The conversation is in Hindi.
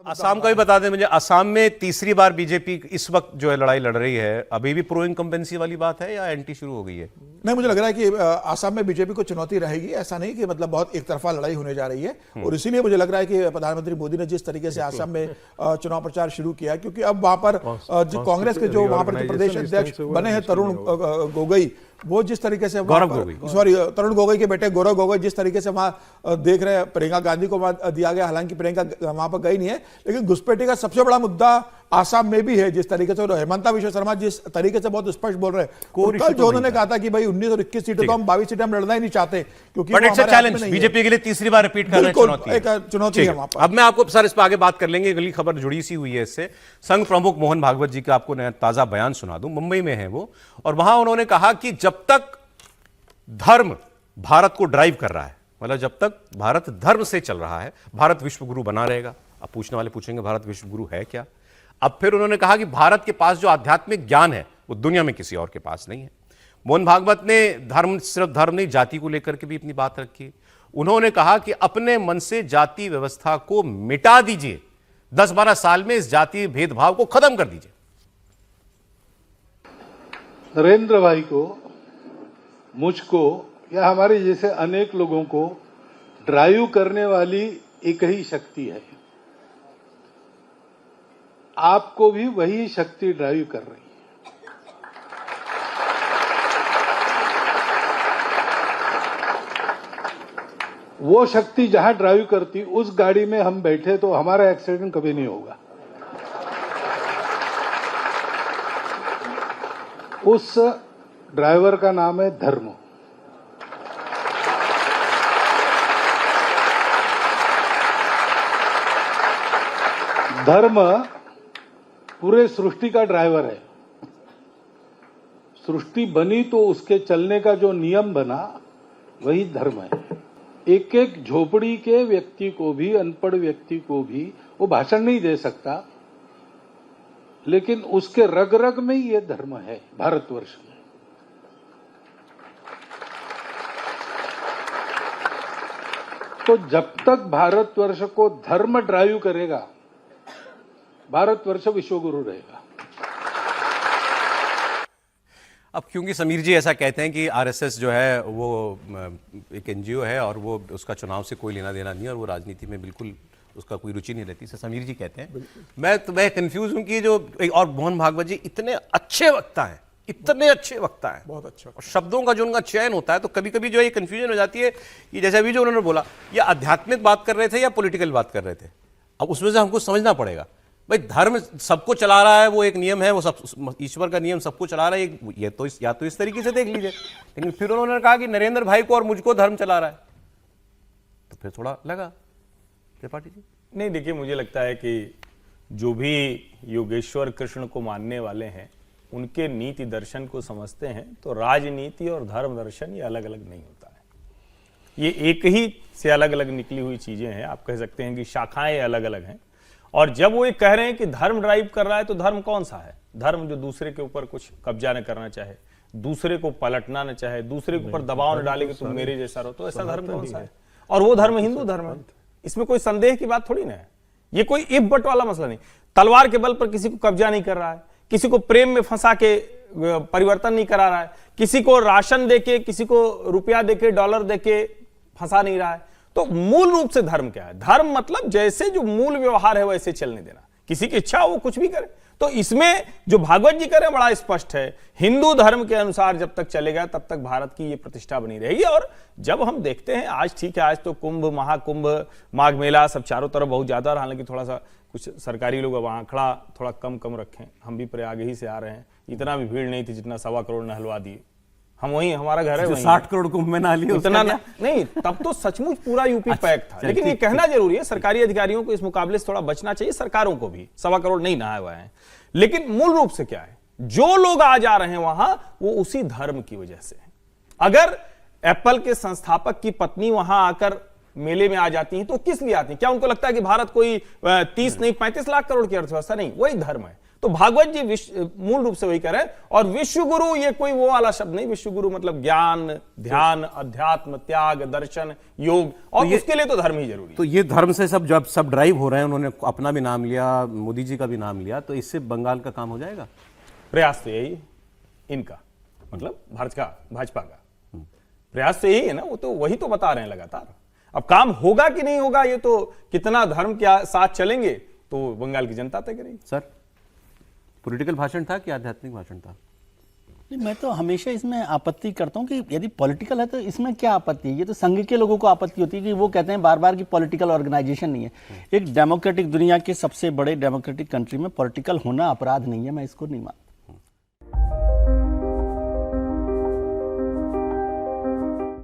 असम का भी बता दें मुझे। असम में तीसरी बार बीजेपी इस वक्त जो है लड़ाई लड़ रही है, अभी भी प्रो इनकम्बेंसी वाली बात है या एंटी शुरू हो गई है? नहीं, मुझे लग रहा है कि असम में बीजेपी को चुनौती रहेगी। ऐसा नहीं कि मतलब बहुत एक तरफा लड़ाई होने जा रही है। और इसीलिए मुझे लग रहा है कि प्रधानमंत्री मोदी ने जिस तरीके से असम में चुनाव प्रचार शुरू किया, क्योंकि अब वहां पर जो कांग्रेस के जो वहां पर जो प्रदेश अध्यक्ष बने हैं तरुण गोगोई, वो जिस तरीके से तरुण गोगोई के बेटे गौरव गोगोई जिस तरीके से वहां देख रहे हैं, प्रियंका गांधी को वहां दिया गया, हालांकि प्रियंका वहां पर गई नहीं है, लेकिन घुसपैठी का सबसे बड़ा मुद्दा आसाम में भी है। जिस तरीके से हेमंता विश्व शर्मा जिस तरीके से बहुत स्पष्ट बोल रहे हैं, कल जो उन्होंने कहा था कि भाई 19 और 21 सीटें तो हम 22 सीटें हम लड़ना ही नहीं चाहते, क्योंकि चैलेंज बीजेपी के लिए तीसरी बार रिपीट करना चुनौती है वहां पर। अब मैं आपको सर इस पर आगे बात कर लेंगे, अगली खबर जुड़ी सी हुई है इससे। संघ प्रमुख मोहन भागवत जी का आपको ताजा बयान सुना दूं, मुंबई में है वो, और वहां उन्होंने कहा कि जब तक धर्म भारत को ड्राइव कर रहा है, मतलब जब तक भारत धर्म से चल रहा है, भारत विश्व गुरु बना रहेगा। अब पूछने वाले पूछेंगे भारत विश्व गुरु है क्या? अब फिर उन्होंने कहा कि भारत के पास जो आध्यात्मिक ज्ञान है वो दुनिया में किसी और के पास नहीं है। मोहन भागवत ने धर्म, सिर्फ धर्म नहीं, जाति को लेकर के भी अपनी बात रखी। उन्होंने कहा कि अपने मन से जाति व्यवस्था को मिटा दीजिए, 10-12 साल में इस जाति भेदभाव को खत्म कर दीजिए। नरेंद्र भाई को, मुझको या हमारे जैसे अनेक लोगों को ड्राइव करने वाली एक ही शक्ति है। आपको भी वही शक्ति ड्राइव कर रही है। वो शक्ति जहां ड्राइव करती, उस गाड़ी में हम बैठे तो हमारा एक्सीडेंट कभी नहीं होगा। उस ड्राइवर का नाम है धर्म। धर्म पूरे सृष्टि का ड्राइवर है। सृष्टि बनी तो उसके चलने का जो नियम बना वही धर्म है। एक एक झोपड़ी के व्यक्ति को भी, अनपढ़ व्यक्ति को भी वो भाषण नहीं दे सकता, लेकिन उसके रग रग में ये धर्म है भारतवर्ष में। तो जब तक भारतवर्ष को धर्म ड्राइव करेगा, भारतवर्ष विश्वगुरु रहेगा। अब क्योंकि समीर जी ऐसा कहते हैं कि आरएसएस जो है वो एक एनजीओ है और वो उसका चुनाव से कोई लेना देना नहीं है और वो राजनीति में बिल्कुल उसका कोई रुचि नहीं रहती, समीर जी कहते हैं। मैं कंफ्यूज हूं कि जो और मोहन भागवत जी इतने अच्छे वक्ता हैं, इतने अच्छे वक्ता है, बहुत अच्छा, और शब्दों का जो उनका चयन होता है, तो कभी कभी जो ये कंफ्यूजन हो जाती है कि जैसे अभी जो उन्होंने बोला, ये आध्यात्मिक बात कर रहे थे या पॉलिटिकल बात कर रहे थे। अब उसमें से हमको समझना पड़ेगा, भाई धर्म सबको चला रहा है, वो एक नियम है, वो सब ईश्वर का नियम सबको चला रहा है, ये तो या तो इस तरीके से देख लीजिए। लेकिन फिर उन्होंने कहा कि नरेंद्र भाई को और मुझको धर्म चला रहा है, तो फिर थोड़ा लगा। त्रिपाठी जी नहीं, देखिए मुझे लगता है कि जो भी योगेश्वर कृष्ण को मानने वाले हैं, उनके नीति दर्शन को समझते हैं, तो राजनीति और धर्म दर्शन ये अलग अलग नहीं होता है। ये एक ही से अलग अलग निकली हुई चीजें हैं। आप कह सकते हैं कि शाखाएं अलग अलग हैं। और जब वो ये कह रहे हैं कि धर्म ड्राइव कर रहा है, तो धर्म कौन सा है? धर्म जो दूसरे के ऊपर कुछ कब्जा न करना चाहे, दूसरे को पलटना न चाहे, दूसरे के ऊपर दबाव न डाले कि तुम मेरे जैसा रहो, तो ऐसा धर्म कौन सा है? और वो धर्म हिंदू धर्म है। इसमें कोई संदेह की बात थोड़ी ना है। ये कोई इफ बट वाला मसला नहीं। तलवार के बल पर किसी को कब्जा नहीं कर रहा है, किसी को प्रेम में फंसा के परिवर्तन नहीं करा रहा है, किसी को राशन देके, किसी को रुपया देके, डॉलर देके फंसा नहीं रहा है। तो मूल रूप से धर्म क्या है? धर्म मतलब जैसे जो मूल व्यवहार है वैसे चलने देना, किसी की इच्छा वो कुछ भी करे। तो इसमें जो भागवत जी करें बड़ा स्पष्ट है, हिंदू धर्म के अनुसार जब तक चलेगा तब तक भारत की ये प्रतिष्ठा बनी रहेगी। और जब हम देखते हैं आज, ठीक है आज तो कुंभ, महाकुंभ, माघ मेला सब चारों तरफ बहुत ज्यादा, हालांकि थोड़ा सा कुछ सरकारी लोग अब आंकड़ा थोड़ा कम रखें। हम भी प्रयाग ही से आ रहे हैं, इतना भी भीड़ नहीं थी जितना 1.25 करोड़ ने हलवा दिए। हम वही, हमारा घर है 60 करोड़ कुंभ में ना लिए उतना नहीं, तब तो सचमुच पूरा यूपी पैक था। लेकिन ये कहना जरूरी है, सरकारी अधिकारियों को इस मुकाबले से थोड़ा बचना चाहिए, सरकारों को भी 1.25 करोड़ नहीं नहाए हुए हैं। लेकिन मूल रूप से क्या है, जो लोग आ जा रहे हैं वहां, वो उसी धर्म की वजह से है। अगर एप्पल के संस्थापक की पत्नी वहां आकर मेले में आ जाती हैं, तो किस लिए आती हैं? क्या उनको लगता है कि भारत कोई 30 नहीं 35 लाख करोड़ की अर्थव्यवस्था? नहीं, वही धर्म है। तो भागवत जी मूल रूप से वही कह रहे हैं। और विश्व गुरु ये कोई वो वाला शब्द नहीं, विश्व गुरु मतलब ज्ञान, ध्यान, अध्यात्म, त्याग, दर्शन, योग, और उसके लिए तो धर्म ही जरूरी है। तो ये धर्म से जब सब ड्राइव हो रहे हैं, उन्होंने अपना भी नाम लिया, मोदी जी का भी नाम लिया, तो इससे बंगाल का काम हो जाएगा। प्रयास तो यही इनका, मतलब भाजपा का प्रयास तो यही है ना, वो तो वही तो बता रहे हैं लगातार। अब काम होगा कि नहीं होगा, ये तो कितना धर्म के साथ चलेंगे तो बंगाल की जनता तय करेगी। सर, पॉलिटिकल भाषण था कि आध्यात्मिक भाषण था? नहीं, मैं तो हमेशा इसमें आपत्ति करता हूं कि यदि पॉलिटिकल है तो इसमें क्या आपत्ति है। ये तो संघ के लोगों को आपत्ति होती है कि वो कहते हैं बार बार कि पॉलिटिकल ऑर्गेनाइजेशन नहीं है। एक डेमोक्रेटिक दुनिया के सबसे बड़े डेमोक्रेटिक कंट्री में पॉलिटिकल होना अपराध नहीं है, मैं इसको नहीं मानता।